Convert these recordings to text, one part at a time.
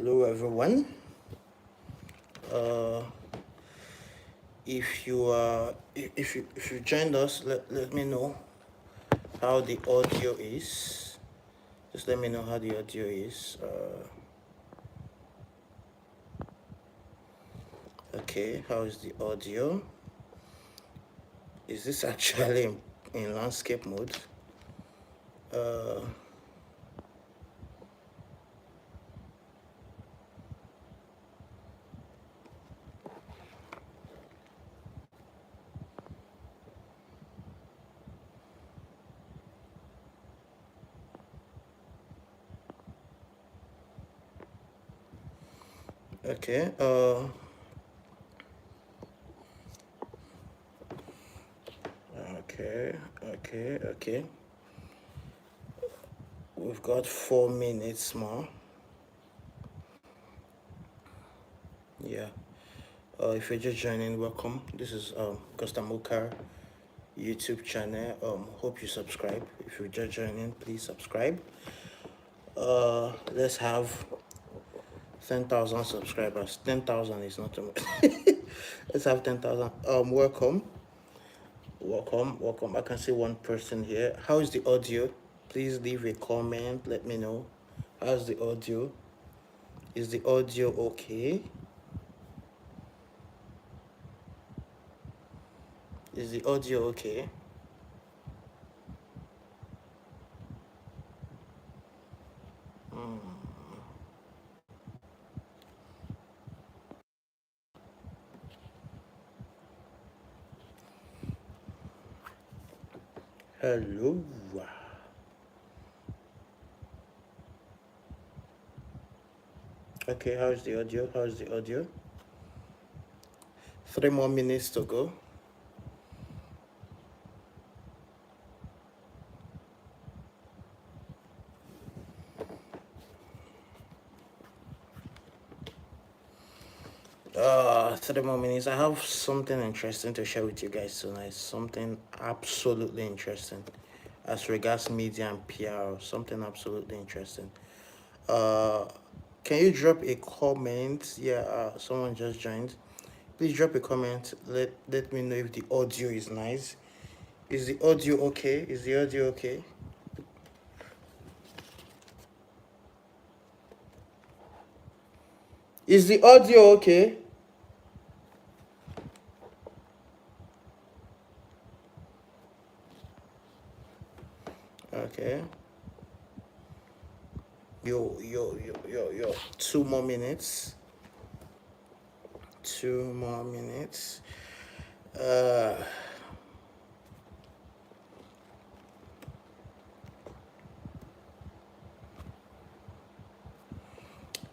Hello everyone. Uh, if you joined us, let me know how the audio is. Just let me know how the audio is. Okay, how is the audio? Is this actually in landscape mode? Okay. Okay. We've got 4 minutes more. Yeah. If you're just joining, welcome. This is Costa Mukar YouTube channel. Hope you subscribe. If you're just joining, please subscribe. Let's have 10,000 subscribers. 10,000 is not too much. Let's have 10,000. Welcome. I can see one person here. How is the audio? Please leave a comment. Let me know. How's the audio? Is the audio okay? Is the audio okay? Hello. Okay, how's the audio? 3 more minutes to go. Three more minutes. I have something interesting to share with you guys tonight. Something absolutely interesting as regards media and PR. Something absolutely interesting. Can you drop a comment? Yeah, someone just joined. Please drop a comment. Let me know if the audio is nice. Is the audio okay? Is the audio okay? Okay. Yo. 2 more minutes. 2 more minutes.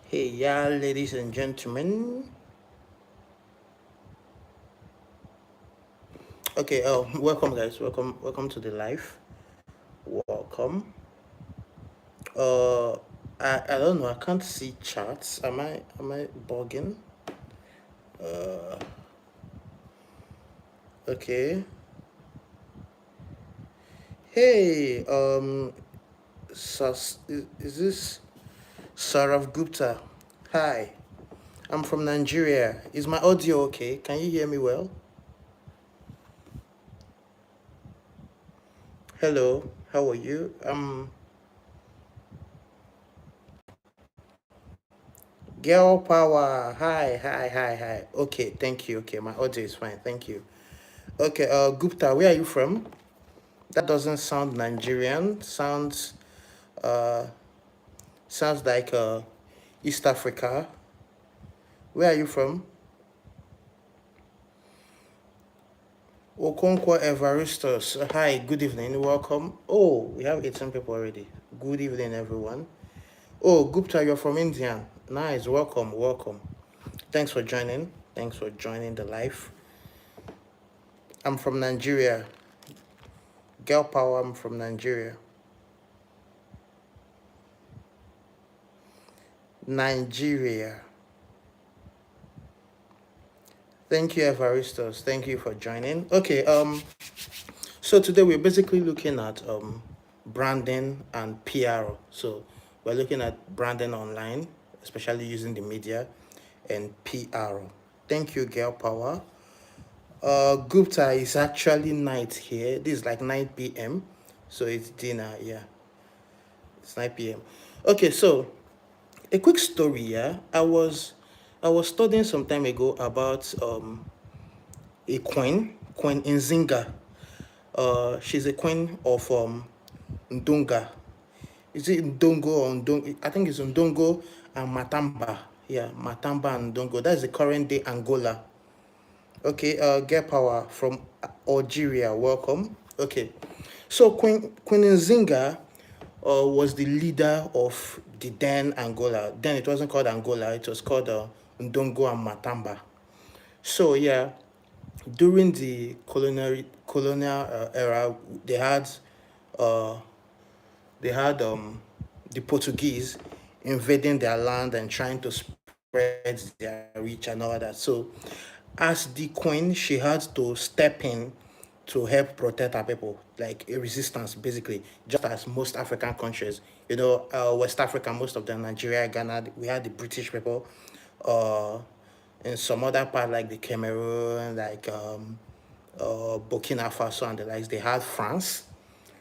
Hey, yeah, ladies and gentlemen. Okay, welcome guys. Welcome to the live. Welcome. I don't know. I can't see charts. Am I bugging? Okay. Hey, is this Sarav Gupta? Hi, I'm from Nigeria. Is my audio okay? Can you hear me well? Hello, how are you? Girl power. Hi. Okay, thank you. Okay, my audio is fine. Thank you. Okay, Gupta, where are you from? That doesn't sound Nigerian. Sounds like East Africa. Where are you from? Okonkwo Evaristos. Hi, good evening. Welcome. Oh, we have 18 people already. Good evening, everyone. Oh, Gupta, you're from India. Nice. Welcome. Thanks for joining. Thanks for joining the live. I'm from Nigeria. Girl power, I'm from Nigeria. Nigeria. Thank you, Evaristos. Thank you for joining. Okay, so today we're basically looking at branding and PR. So we're looking at branding online, especially using the media and PR. Thank you, Girl Power. Gupta is actually night here. This is like 9 p.m. So it's dinner, yeah. It's 9 p.m. Okay, so a quick story, yeah. I was studying some time ago about a queen, Queen Nzinga. She's a queen of Ndonga. Is it Ndongo or Ndongo? I think it's Ndongo and Matamba. Yeah, Matamba and Ndongo. That's the current day Angola. Okay, Get Power from Algeria. Welcome. Okay, so Queen Nzinga was the leader of the then Angola. Then it wasn't called Angola. It was called Ndongo and Matamba. So yeah, during the colonial era, they had uh, they had the Portuguese invading their land and trying to spread their reach and all that. So, as the queen, she had to step in to help protect her people, like a resistance, basically, just as most African countries. West Africa, most of them, Nigeria, Ghana, we had the British people. Uh, in some other part, like the Cameroon, like Burkina Faso and the likes, they had France.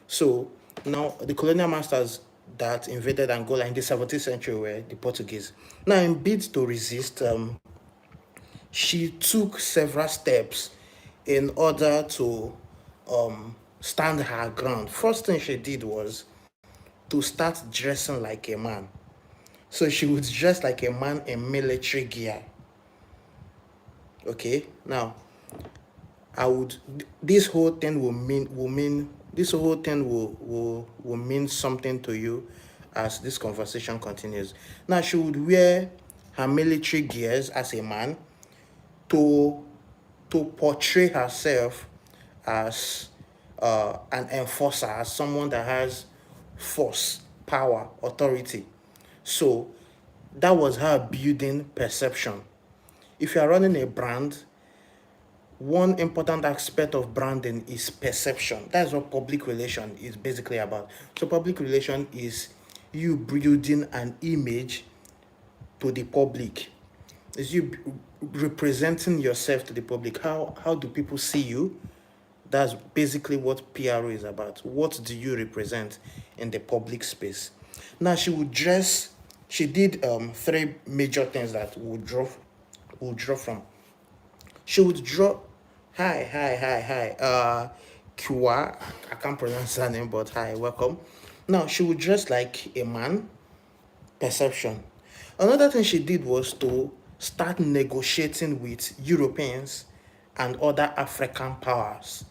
So now the colonial masters that invaded Angola in the 17th century were the Portuguese. Now, in bid to resist, she took several steps in order to stand her ground. First thing she did was to start dressing like a man. So she would dress like a man in military gear. Okay, now I would this whole thing will mean this whole thing will mean something to you as this conversation continues. Now she would wear her military gears as a man to portray herself as an enforcer, as someone that has force, power, authority. So that was her building perception. If you are running a brand, one important aspect of branding is perception. That's what public relation is basically about. So public relation is you building an image to the public. Is you representing yourself to the public. How do people see you? That's basically what PR is about. What do you represent in the public space? Now she did three major things that we'll draw from. She would draw hi. Kua, I can't pronounce her name, but hi, welcome. Now she would dress like a man, perception. Another thing she did was to start negotiating with Europeans and other African powers.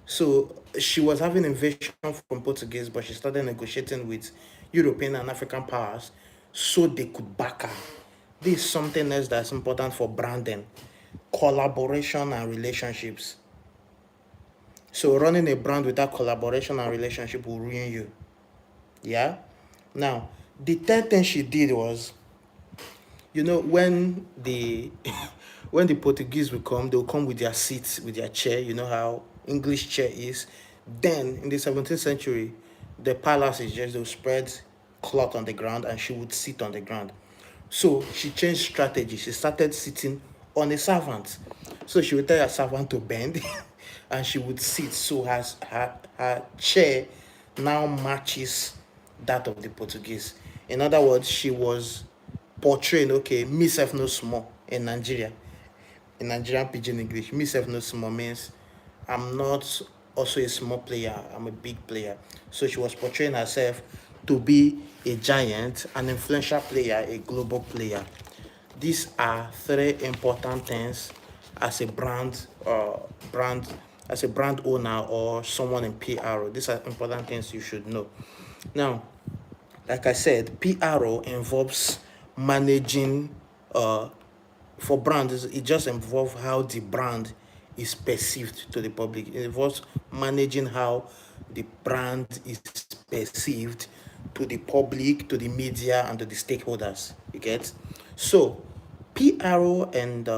So she was having invasion from Portuguese, but she started negotiating with European and African powers so they could back her. This is something else that's important for branding, collaboration and relationships. So running a brand without collaboration and relationship will ruin you. Yeah? Now, the third thing she did was, when the when the Portuguese will come, they'll come with their seats, with their chair. You know how English chair is. Then in the 17th century, the palace is just they'll spread cloth on the ground and she would sit on the ground. So she changed strategy. She started sitting on a servant. So she would tell her servant to bend and she would sit. So her chair now matches that of the Portuguese. In other words, she was portraying, okay, me self no small in Nigeria. In Nigerian pidgin English, me self no small means I'm not also a small player, I'm a big player. So she was portraying herself to be a giant, an influential player, a global player. These are three important things as a as a brand owner or someone in PR. These are important things you should know. Now, like I said, PRO involves managing for brands. It just involves how the brand is perceived to the public. It involves managing how the brand is perceived to the public, to the media, and to the stakeholders. You get? So, PRO and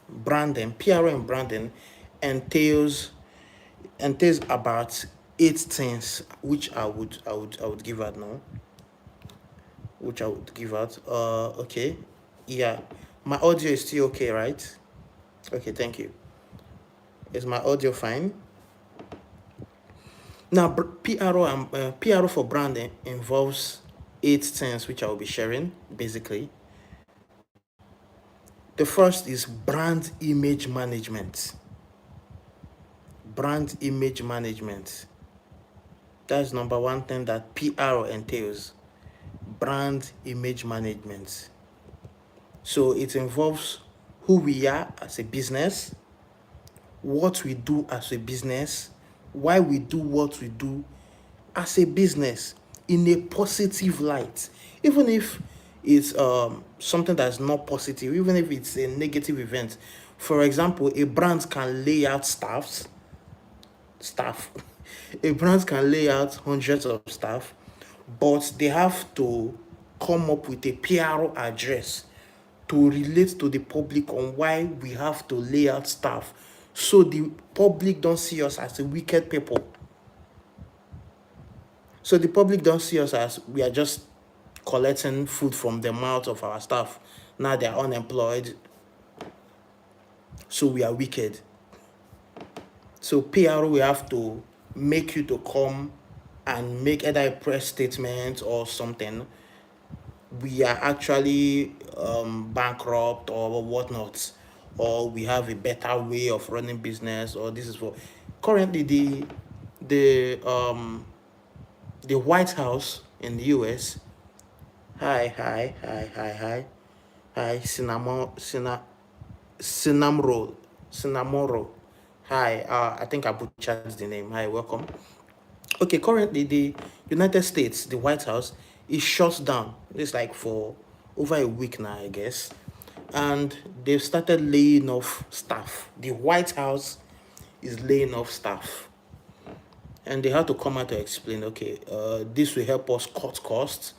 branding entails about 8 things, which I would give out now. which I would give out. Okay. Yeah. My audio is still okay, right? Okay, thank you. Is my audio fine? Now, PRO for branding involves 8 things which I will be sharing, basically. The first is brand image management. Brand image management. That's number one thing that PRO entails. Brand image management. So it involves who we are as a business, what we do as a business, why we do what we do as a business in a positive light. Even if it's something that's not positive, even if it's a negative event. For example, a brand can lay out staff. A brand can lay out hundreds of staff, but they have to come up with a PRO address to relate to the public on why we have to lay out staff, so the public don't see us as a wicked people. So the public don't see us as we are just collecting food from the mouth of our staff. Now they're unemployed, so we are wicked. So PRO, we have to make you to come and make either a press statement or something. We are actually bankrupt or whatnot, or we have a better way of running business, or this is for currently the White House in the US. Hi, Sinamoro. Hi, I think I butchered the name. Hi, welcome. Okay, currently the United States, the White House, is shut down. It's like for over a week now, I guess. And they've started laying off staff. The White House is laying off staff. And they had to come out to explain, okay, this will help us cut costs.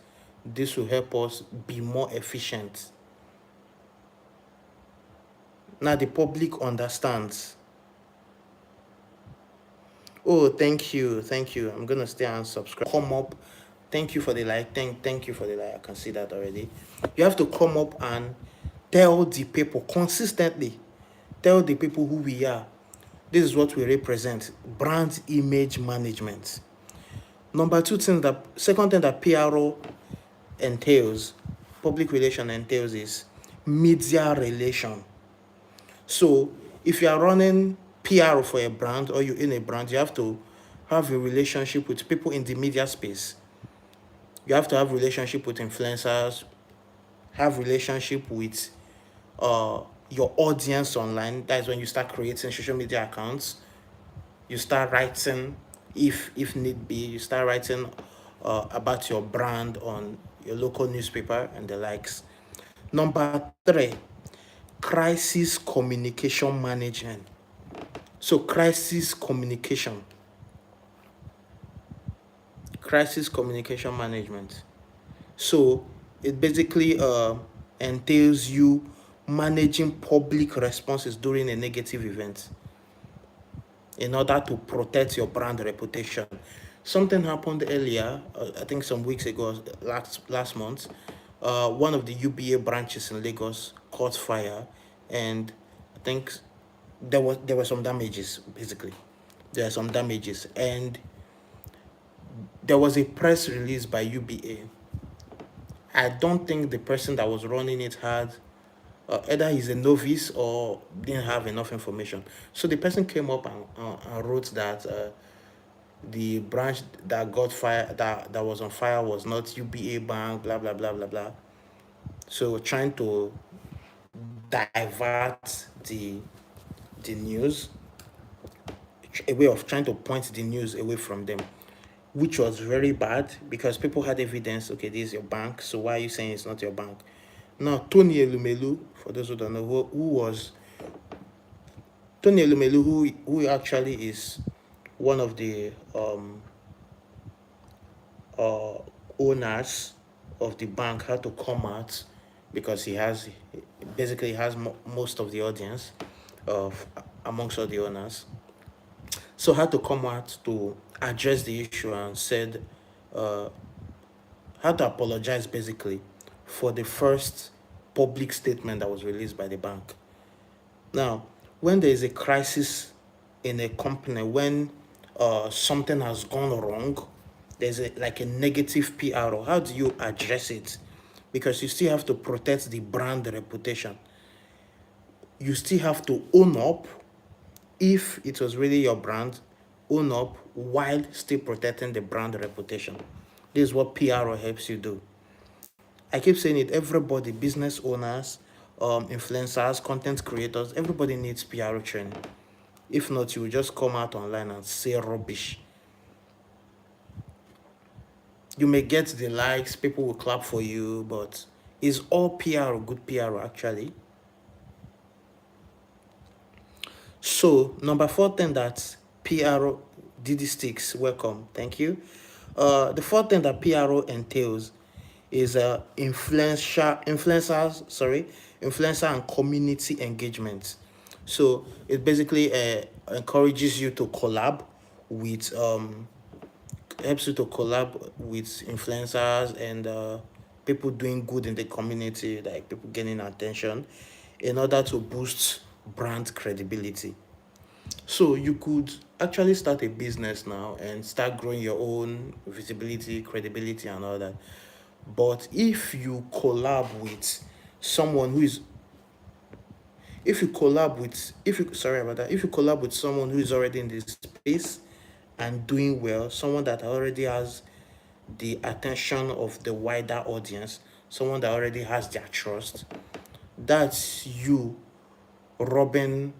This will help us be more efficient. Now the public understands. Oh, thank you. I'm gonna stay and subscribe. Come up. Thank you for the like. Thank you for the like. I can see that already. You have to come up and tell the people consistently. Tell the people who we are. This is what we represent. Brand image management. Number two thing second thing that PRO entails, public relation entails, is media relation. So if you are running PR for a brand, or you're in a brand, you have to have a relationship with people in the media space. You have to have relationship with influencers, have relationship with your audience online. That's when you start creating social media accounts. You start writing, if need be, you start writing about your brand on your local newspaper and the likes. Number three, crisis communication management. So crisis communication management. So it basically entails you managing public responses during a negative event in order to protect your brand reputation. Something happened earlier, I think some weeks ago, last month. One of the UBA branches in Lagos caught fire, and I think there were some damages. Basically, there are some damages, and there was a press release by UBA. I don't think the person that was running it had either he's a novice or didn't have enough information. So the person came up and wrote that the branch that got fire, that was on fire, was not UBA Bank, blah blah blah blah blah. So trying to divert the news, a way of trying to point the news away from them, which was very bad because people had evidence. Okay, this is your bank, so why are you saying it's not your bank? Now, Tony Elumelu, for those who don't know, who was Tony Elumelu, who actually is one of the owners of the bank, had to come out because he has most of the audience of amongst all the owners. So had to come out to address the issue and said had to apologize basically for the first public statement that was released by the bank. Now, when there is a crisis in a company, when something has gone wrong, there's like a negative PR. How do you address it? Because you still have to protect the brand reputation. You still have to own up if it was really your brand, own up while still protecting the brand reputation. This is what PR helps you do. I keep saying it, everybody, business owners, influencers, content creators, everybody needs PR training. If not, you will just come out online and say rubbish. You may get the likes, people will clap for you, but is all PR good PR actually? So, number 4 thing that PRO, Didi Sticks, welcome, thank you. The fourth thing that PRO entails is influencer and community engagement. So it basically encourages you to collab with helps you to collab with influencers and people doing good in the community, like people getting attention, in order to boost brand credibility. So you could actually start a business now and start growing your own visibility, credibility, and all that. But if you collab with someone who is, if you collab with, if you, sorry about that, if you collab with someone who is already in this space and doing well, someone that already has the attention of the wider audience, someone that already has their trust, that's you robbing,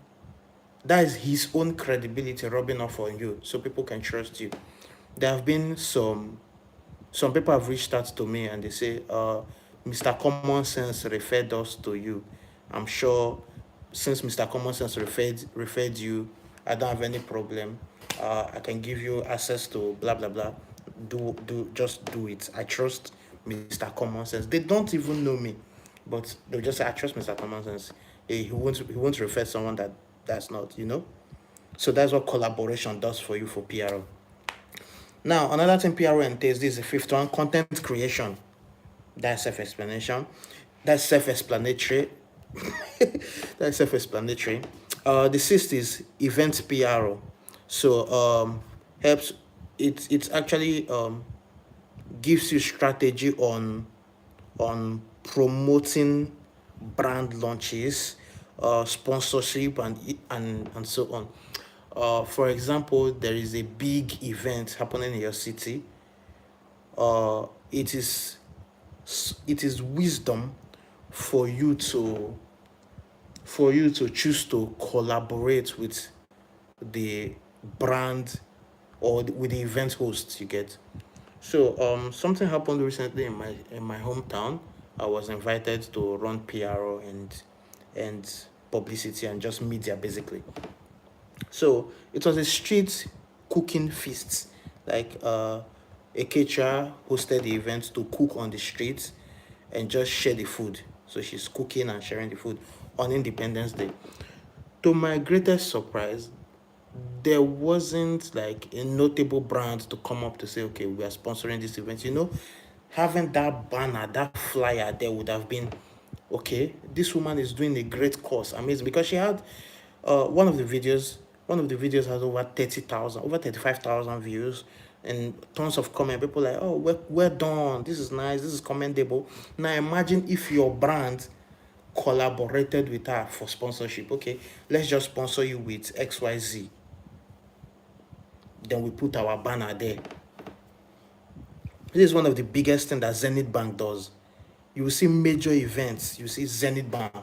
that is his own credibility rubbing off on you so people can trust you. There have been some people have reached out to me and they say, Mr. Common Sense referred us to you. I'm sure since Mr. Common Sense referred you, I don't have any problem. I can give you access to blah blah blah. Just do it. I trust Mr. Common Sense. They don't even know me, but they'll just say I trust Mr. Common Sense. He won't refer someone that's not, So that's what collaboration does for you for PRO. Now, another thing PRO entails, this is the fifth one, content creation. That's self-explanation. That's self-explanatory. That's self-explanatory. The sixth is event PRO. So helps it actually gives you strategy on promoting brand launches, sponsorship, and so on. For example, there is a big event happening in your city. It is wisdom for you to choose to collaborate with the brand or with the event host, you get. So something happened recently in my hometown. I was invited to run PRO and publicity and just media basically. So it was a street cooking feast. Like a caterer hosted the event to cook on the streets and just share the food. So she's cooking and sharing the food on Independence Day. To my greatest surprise, there wasn't like a notable brand to come up to say, okay, we are sponsoring this event. Having that banner, that flyer there would have been, okay, this woman is doing a great cause, amazing. Because she had one of the videos has over 30,000, over 35,000 views and tons of comment. People like, oh, well done, this is nice, this is commendable. Now imagine if your brand collaborated with her for sponsorship. Okay, let's just sponsor you with XYZ. Then we put our banner there. This is one of the biggest things that Zenith Bank does. You will see major events. You see Zenith Bank.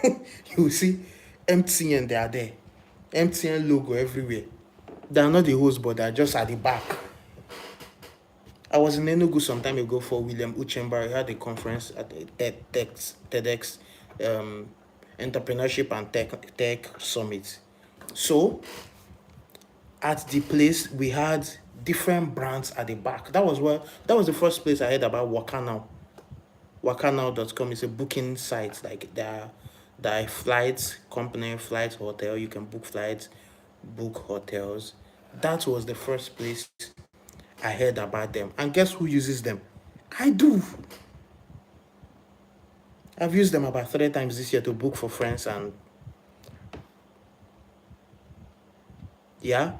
You will see MTN, they are there. MTN logo everywhere. They are not the host, but they are just at the back. I was in Enugu some time ago for William Uchemba. He had a conference at TEDx Entrepreneurship and Tech Summit. So at the place we had different brands at the back. That was the first place I heard about Wakanow. Wakanow.com is a booking site. Like there are flights company, flight hotel. You can book flights, book hotels. That was the first place I heard about them. And guess who uses them? I do. I've used them about 3 times this year to book for friends, and yeah.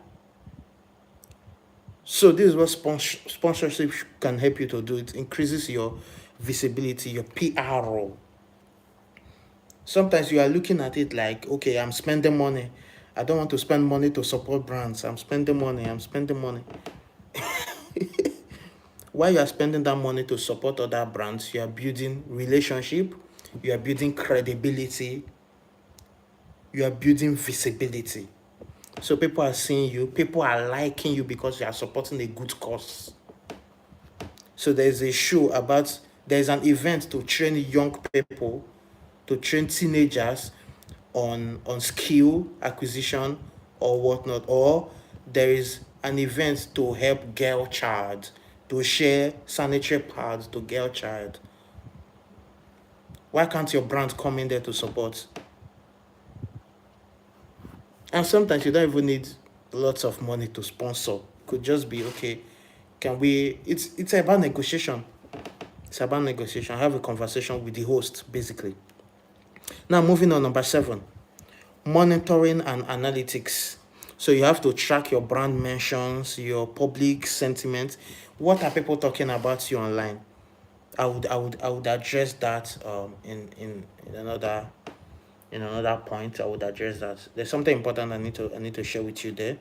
So this is what sponsorship can help you to do. It increases your visibility, your PR. Sometimes you are looking at it like, okay, I'm spending money. I don't want to spend money to support brands. I'm spending money. While you are spending that money to support other brands, you are building relationship, you are building credibility, you are building visibility. So people are seeing you, people are liking you because you are supporting a good cause. So there's an event to train young people, to train teenagers on skill acquisition or whatnot, or there is an event to help girl child, to share sanitary pads to girl child. Why can't your brand come in there to support? And sometimes you don't even need lots of money to sponsor. It could just be, okay, it's about negotiation. It's about negotiation. Have a conversation with the host, basically. Now, moving on, number 7, monitoring and analytics. So you have to track your brand mentions, your public sentiment. What are people talking about you online? I would address that in another point. I would address that. There's something important I need to share with you there.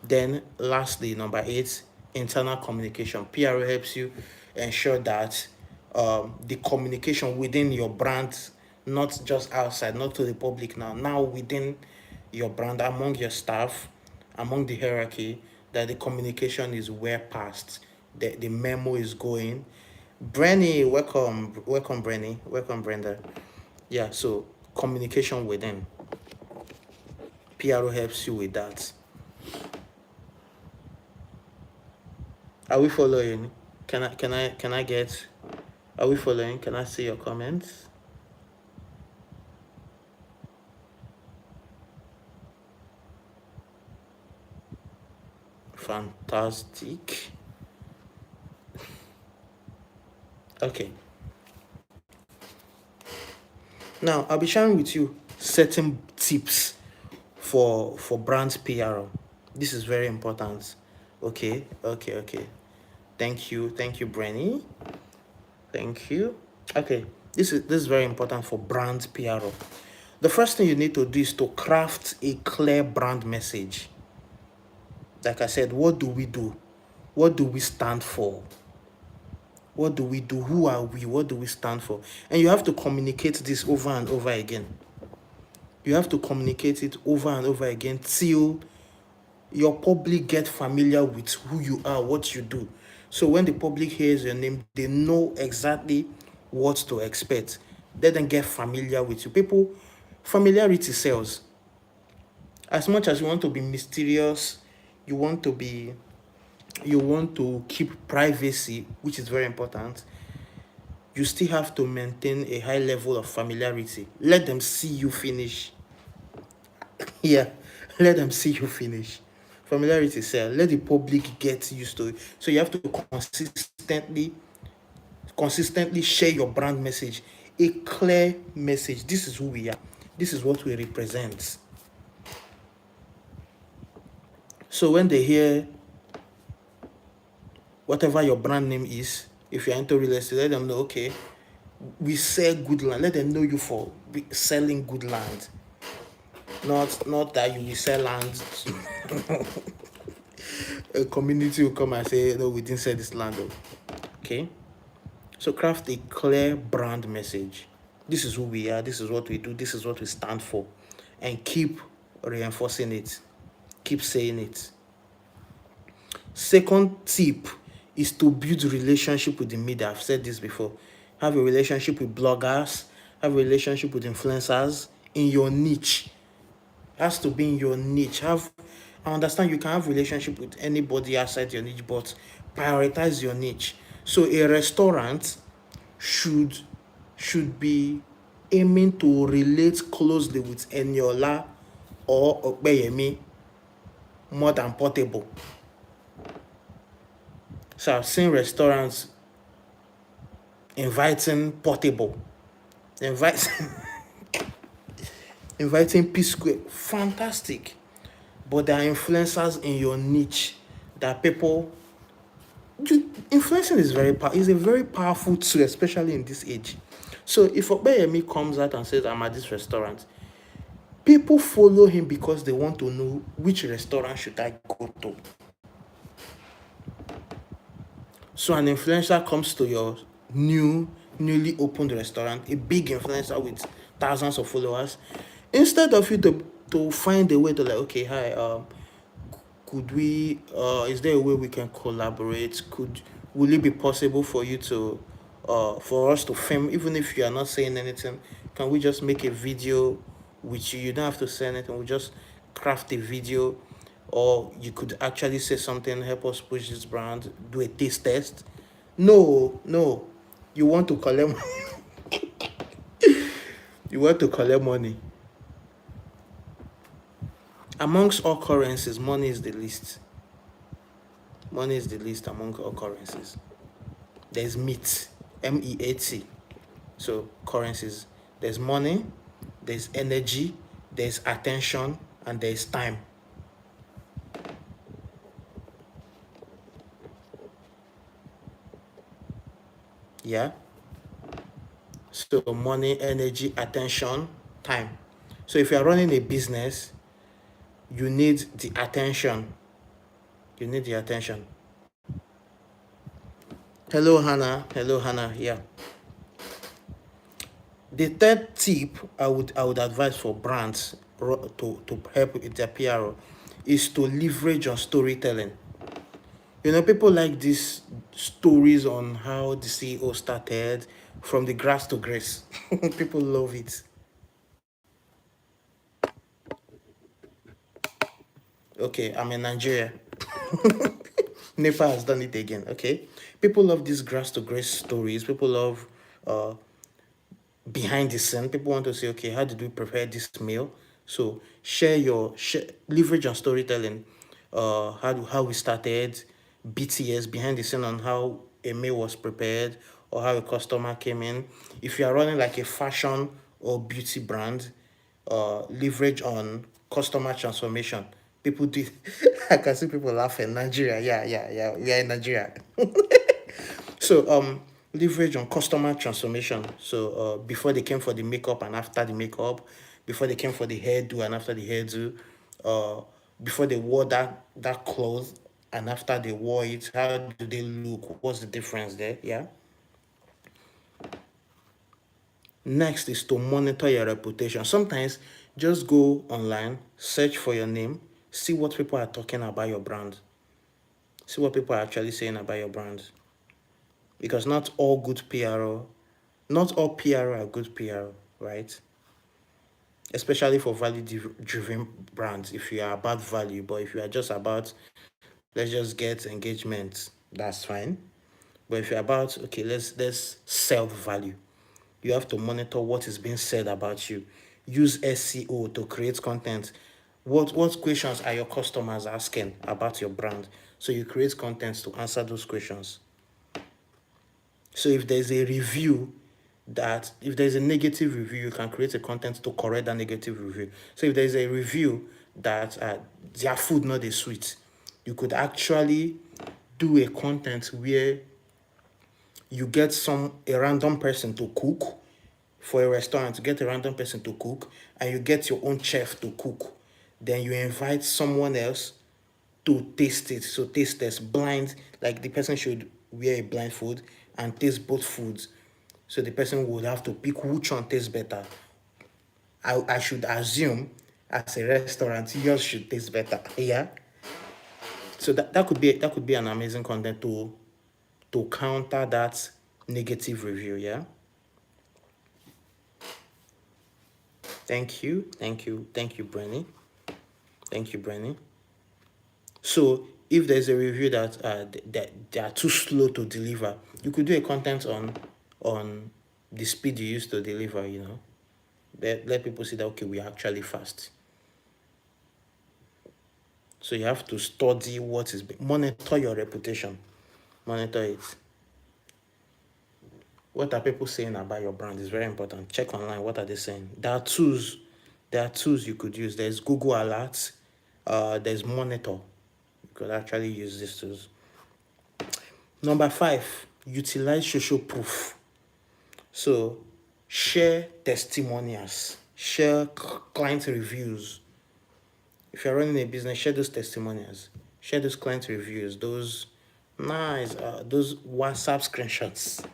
Then lastly, number 8, internal communication. PR helps you ensure that the communication within your brand, not just outside, not to the public now within your brand, among your staff, among the hierarchy, that the communication is well past, the memo is going. Brenny, welcome, Brenny, welcome, Brenda. Yeah, so communication within. PRO helps you with that. Are we following? Can I get? Are we following? Can I see your comments? Fantastic. Okay. Now I'll be sharing with you certain tips for brand PR. This is very important. Okay. Thank you, Brenny. Thank you. Okay, this is very important for brand PR. The first thing you need to do is to craft a clear brand message. Like I said, what do we do? What do we stand for? What do we do? Who are we? What do we stand for? And you have to communicate this over and over again. You have to communicate it over and over again till your public get familiar with who you are, what you do. So when the public hears your name, they know exactly what to expect. Let them get familiar with you. People, familiarity sells. As much as you want to be mysterious, you want to keep privacy, which is very important, you still have to maintain a high level of familiarity. Let them see you finish. Yeah, let them see you finish. Familiarity sells. Let the public get used to it. So you have to consistently share your brand message, a clear message. This is who we are. This is what we represent. So when they hear whatever your brand name is, if you're into real estate, let them know, okay, we sell good land. Let them know you for selling good land. Not that you will sell land. A community will come and say, no, we didn't sell this land. Okay? So craft a clear brand message. This is who we are. This is what we do. This is what we stand for. And keep reinforcing it. Keep saying it. Second tip is to build relationship with the media. I've said this before. Have a relationship with bloggers. Have a relationship with influencers in your niche. It has to be in your niche. I understand you can have relationship with anybody outside your niche, but prioritize your niche. So a restaurant should be aiming to relate closely with Eniola or Okpeyemi more than Portable. So I've seen restaurants inviting Portable, inviting inviting P Square. Fantastic. But there are influencers in your niche that people influencing is a very powerful tool, especially in this age. So if Opeyemi comes out and says, I'm at this restaurant, people follow him because they want to know which restaurant should I go to. So an influencer comes to your newly opened restaurant, a big influencer with thousands of followers. Instead of you to find a way to like, okay, hi, could we is there a way we can collaborate? Will it be possible for you to for us to film, even if you are not saying anything? Can we just make a video with you? You don't have to say anything, we just craft a video. Or you could actually say something, help us push this brand, do a taste test. No, you want to collect you want to collect money. Amongst all currencies, money is the least. Money is the least among all currencies. There's meat, MEAT. So currencies. There's money, there's energy, there's attention, and there's time. Yeah. So money, energy, attention, time. So if you are running a business, you need the attention. You need the attention. Hello, Hannah. Hello, Hannah. Yeah. The third tip I would advise for brands to help with their PR is to leverage on storytelling. You know, people like these stories on how the CEO started from the grass to grace. People love it. Okay, I'm in Nigeria. NEPA has done it again. Okay, people love these grass to grace stories. People love uh, behind the scene. People want to say, okay, how did we prepare this meal? So leverage on storytelling. How we started, BTS behind the scene on how a meal was prepared or how a customer came in. If you are running like a fashion or beauty brand, leverage on customer transformation. People do. I can see people laughing. Nigeria, yeah. We are in Nigeria. So leverage on customer transformation. So before they came for the makeup and after the makeup, before they came for the hairdo and after the hairdo, uh, before they wore that clothes and after they wore it, how do they look? What's the difference there? Yeah. Next is to monitor your reputation. Sometimes just go online, search for your name, see what people are talking about your brand. See what people are actually saying about your brand. Because not all not all PR are good PR, right? Especially for value-driven brands. If you are about value, but if you are just about let's just get engagement, that's fine. But if you're about okay, let's sell value, you have to monitor what is being said about you. Use SEO to create content. What questions are your customers asking about your brand? So you create content to answer those questions. So if there's a review if there's a negative review, you can create a content to correct that negative review. So if there's a review that their food not is sweet, you could actually do a content where you get a random person to cook for a restaurant, to get a random person to cook, and you get your own chef to cook. Then you invite someone else to taste it. So taste test blind, like the person should wear a blindfold and taste both foods. So the person would have to pick which one tastes better. I should assume as a restaurant, yours should taste better. Yeah. So that could be an amazing content to counter that negative review. Yeah. Thank you, Brenny. Thank you, Brenny. So if there's a review that they are too slow to deliver, you could do a content on the speed you used to deliver. You know, let people see that okay, we are actually fast. So you have to study monitor your reputation, monitor it. What are people saying about your brand? Is very important. Check online. What are they saying? There are tools. There are tools you could use. There's Google Alerts. There's Monitor. You could actually use these tools. Number 5, utilize social proof. So share testimonials. Share client reviews. If you're running a business, share those testimonials. Share those client reviews. Those those WhatsApp screenshots.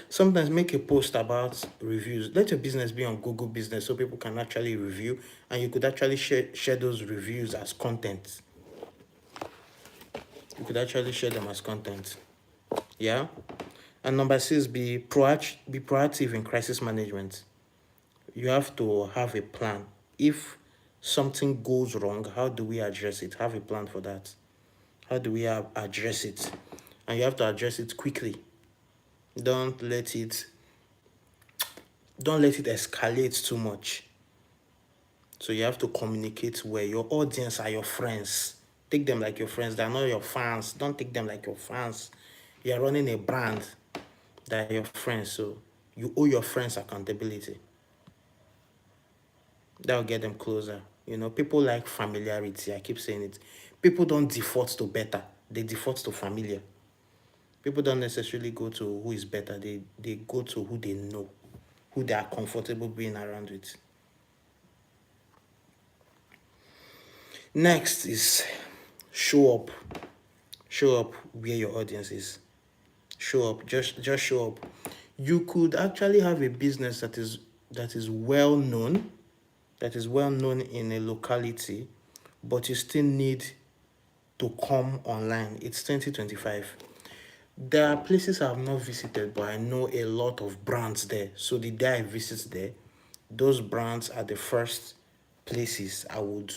Sometimes make a post about reviews. Let your business be on Google Business so people can actually review, and you could actually share those reviews as content. You could actually share them as content. Yeah. And number 6, be proactive in crisis management. You have to have a plan. If something goes wrong, how do we address it? Have a plan for that. How do we address it? And you have to address it quickly. Don't let it escalate too much. So you have to communicate where your audience are your friends. Take them like your friends. They're not your fans. Don't take them like your fans. You're running a brand. They're your friends. So you owe your friends accountability. That'll get them closer. You know, people like familiarity. I keep saying it. People don't default to better. They default to familiar. People don't necessarily go to who is better. They go to who they know, who they are comfortable being around with. Next is show up. Show up where your audience is. Show up. Just show up. You could actually have a business that is well known, in a locality, but you still need to come online. It's 2025. There are places I have not visited, but I know a lot of brands there. So the day I visit there, those brands are the first places I would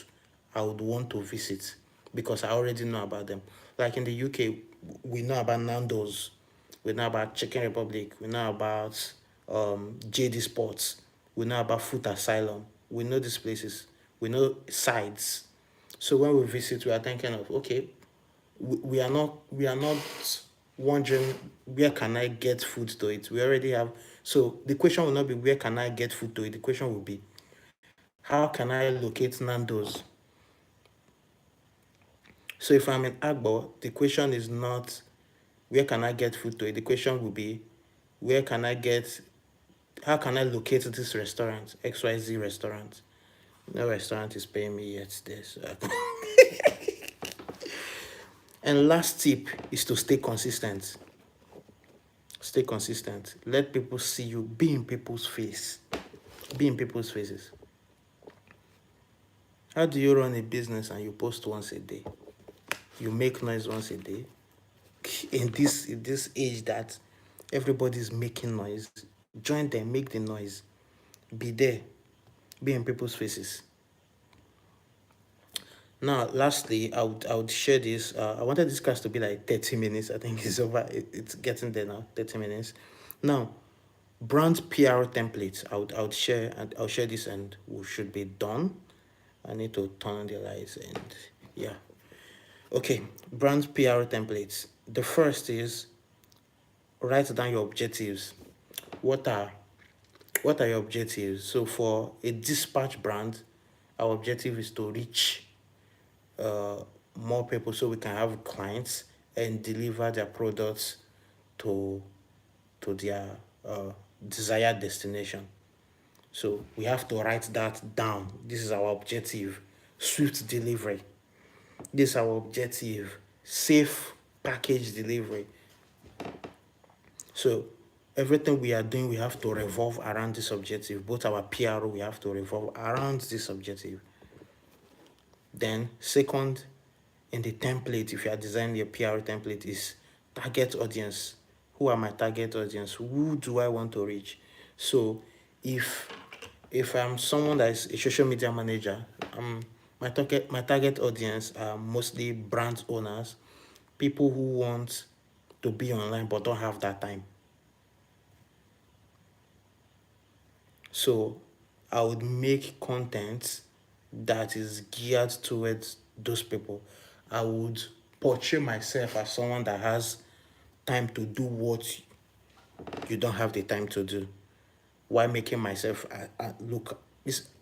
want to visit because I already know about them. Like in the UK, we know about Nando's, we know about Chicken Republic, we know about JD Sports, we know about Food Asylum. We know these places. We know sides. So when we visit, we are thinking of, okay, we are not wondering where can I get food to eat. We already have. So the question will not be where can I get food to eat. The question will be how can I locate Nando's. So if I'm in Agbo, the question is not where can I get food to eat. The question will be where can I get, how can I locate this restaurant, XYZ restaurant. No restaurant is paying me yet. This. And last tip is to stay consistent. Stay consistent. Let people see you. Be in people's face. Be in people's faces. How do you run a business and you post once a day? You make noise once a day? In this age that everybody's making noise, join them, make the noise. Be there. Be in people's faces. Now, lastly, I would share this. I wanted this class to be like 30 minutes. I think it's over. It's getting there now. 30 minutes. Now, brand PR templates. I would share, and I'll share this, and we should be done. I need to turn on the lights, and yeah. Okay, brand PR templates. The first is write down your objectives. What are your objectives? So for a dispatch brand, our objective is to reach more people so we can have clients and deliver their products to their desired destination. So we have to write that down. This is our objective. Swift delivery. This is our objective. Safe package delivery. So everything we are doing, we have to revolve around this objective. Both our PRO, we have to revolve around this objective. Then second, in the template, if you are designing your PR template, is target audience. Who are my target audience? Who do I want to reach? So if I'm someone that is a social media manager, my target audience are mostly brand owners, people who want to be online but don't have that time. So I would make content that is geared towards those people. I would portray myself as someone that has time to do what you don't have the time to do. Why making myself look?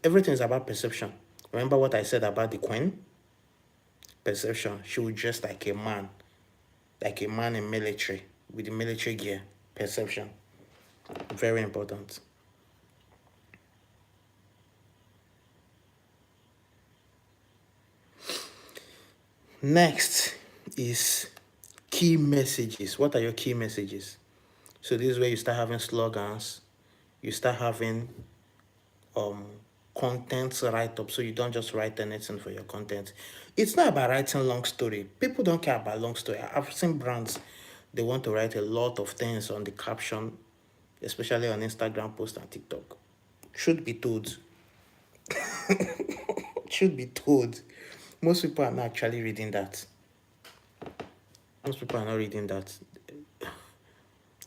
Everything is about perception. Remember what I said about the queen? Perception. She would dress like a man in military with the military gear. Perception. Very important. Next is key messages. What are your key messages? So this is where you start having slogans. You start having content write up, so you don't just write anything for your content. It's not about writing long story. People don't care about long story. I've seen brands, they want to write a lot of things on the caption, especially on Instagram post and TikTok. Should be told. Should be told. Most people are not actually reading that. Most people are not reading that.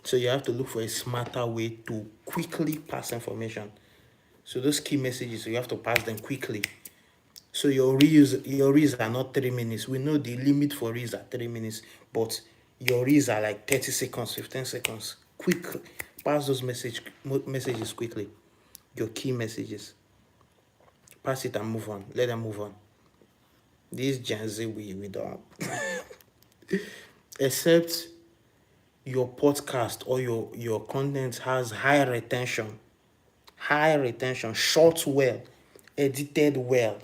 So you have to look for a smarter way to quickly pass information. So those key messages, you have to pass them quickly. So your reels are not 3 minutes. We know the limit for reels are 3 minutes, but your reels are like 30 seconds, 15 seconds. Quick, pass those messages quickly. Your key messages. Pass it and move on. Let them move on. This Gen Z, we don't. Except your podcast or your content has high retention, short well, edited well.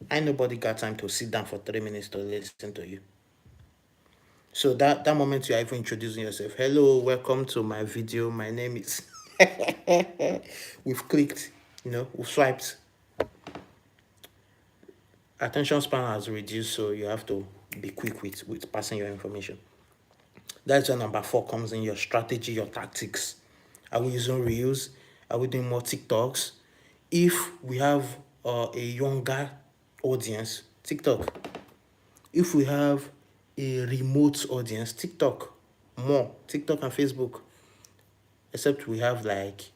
Ain't nobody got time to sit down for 3 minutes to listen to you. So that moment you are even introducing yourself. Hello, welcome to my video. My name is. We've clicked, we've swiped. Attention span has reduced, so you have to be quick with passing your information. That's where number 4 comes in, your strategy, your tactics. Are we using reels? Are we doing more TikToks? If we have a younger audience, TikTok. If we have a remote audience, TikTok. More TikTok and Facebook. Except we have like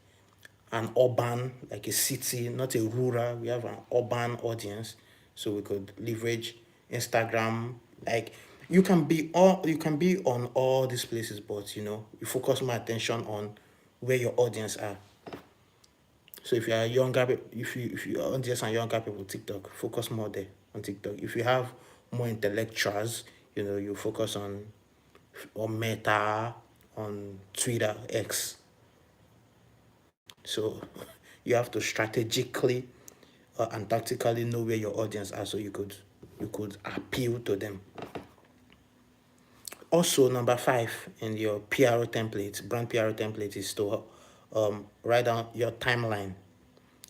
an urban, like a city, not a rural. We have an urban audience, so we could leverage Instagram. Like you can be on all these places, but you focus more attention on where your audience are. So if you are younger, if you audience and younger people, TikTok, focus more there on TikTok. If you have more intellectuals, you focus on Meta, on Twitter, X. So you have to strategically and tactically know where your audience are, so you could appeal to them. Also, number 5 in your PRO template, brand PRO template, is to write down your timeline.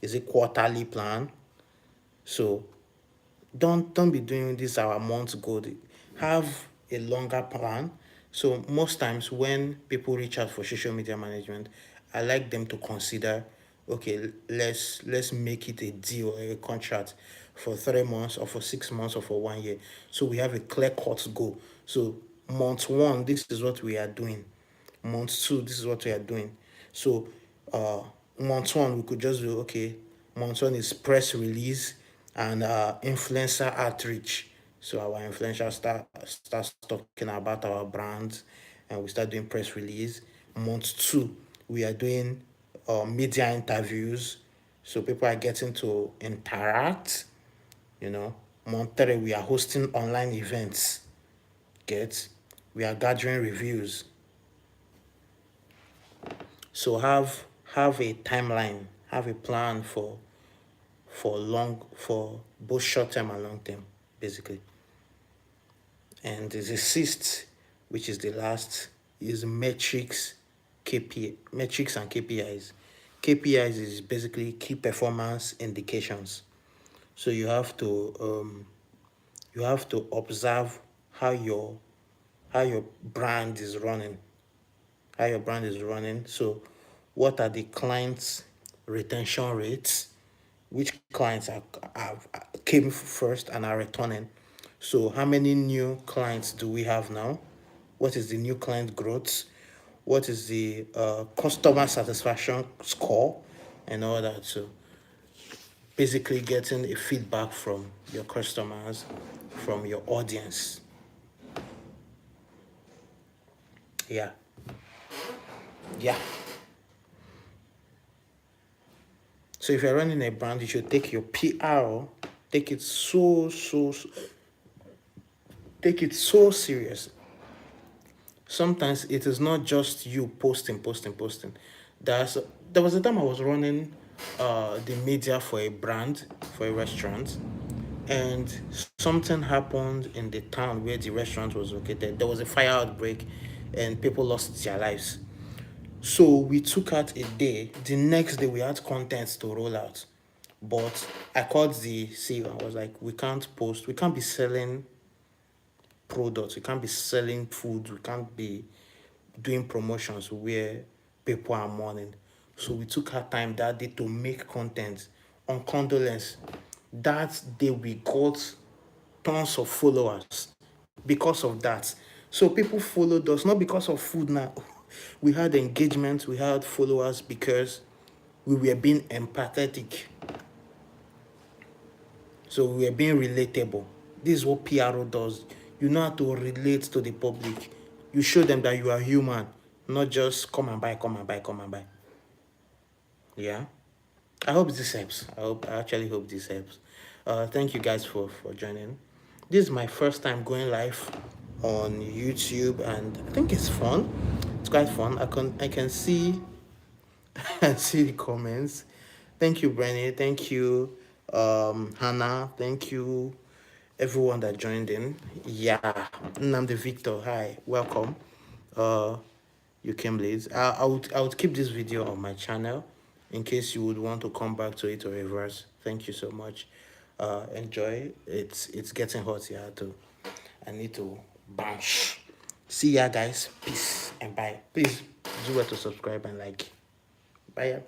Is it quarterly plan? So don't be doing this our month goal. Have a longer plan. So most times when people reach out for social media management, I like them to consider, okay, let's make it a deal or a contract for 3 months or for 6 months or for 1 year. So we have a clear cut goal. So month 1, this is what we are doing. Month 2, this is what we are doing. So month 1, we could just do, okay, month 1 is press release and influencer outreach. So our influencer starts talking about our brands, and we start doing press release. Month 2, we are doing media interviews, so people are getting to interact. Month 3, we are hosting online events. We are gathering reviews. So have a timeline, have a plan for both short term and long term, basically. And the 6th, which is the last, is metrics and KPIs. KPIs is basically key performance indications. So you have to observe how your brand is running. So what are the clients' retention rates? Which clients came first and are returning? So how many new clients do we have now? What is the new client growth? What is the customer satisfaction score and all that? So basically getting a feedback from your customers, from your audience. Yeah. Yeah. So if you're running a brand, you should take your PR, take it take it so serious. Sometimes it is not just you posting. There's there was a time I was running the media for a brand, for a restaurant, and something happened in the town where the restaurant was located. There was a fire outbreak and people lost their lives. So we took out a day. The next day we had content to roll out. But I called the CEO. I was like, we can't post, we can't be selling products, we can't be selling food, we can't be doing promotions where people are mourning. So we took our time that day to make content on condolence. That day we got tons of followers because of that. So people followed us not because of food now. We had engagement, we had followers because we were being empathetic. So we were being relatable. This is what PRO does. You know how to relate to the public. You show them that you are human, not just come and buy, come and buy, come and buy. Yeah. I hope this helps. I actually hope this helps. Thank you guys for joining. This is my first time going live on YouTube, and I think it's fun. It's quite fun. I can see and see the comments. Thank you, Brenny. Thank you, Hannah. Thank you, everyone that joined in. Yeah, Nnamdi Victor. Hi, welcome. Uh, you came late. I would keep this video on my channel in case you would want to come back to it or reverse. Thank you so much. Enjoy. It's getting hot here too. I need to bounce. See ya, guys. Peace and bye. Please do well to subscribe and like. Bye.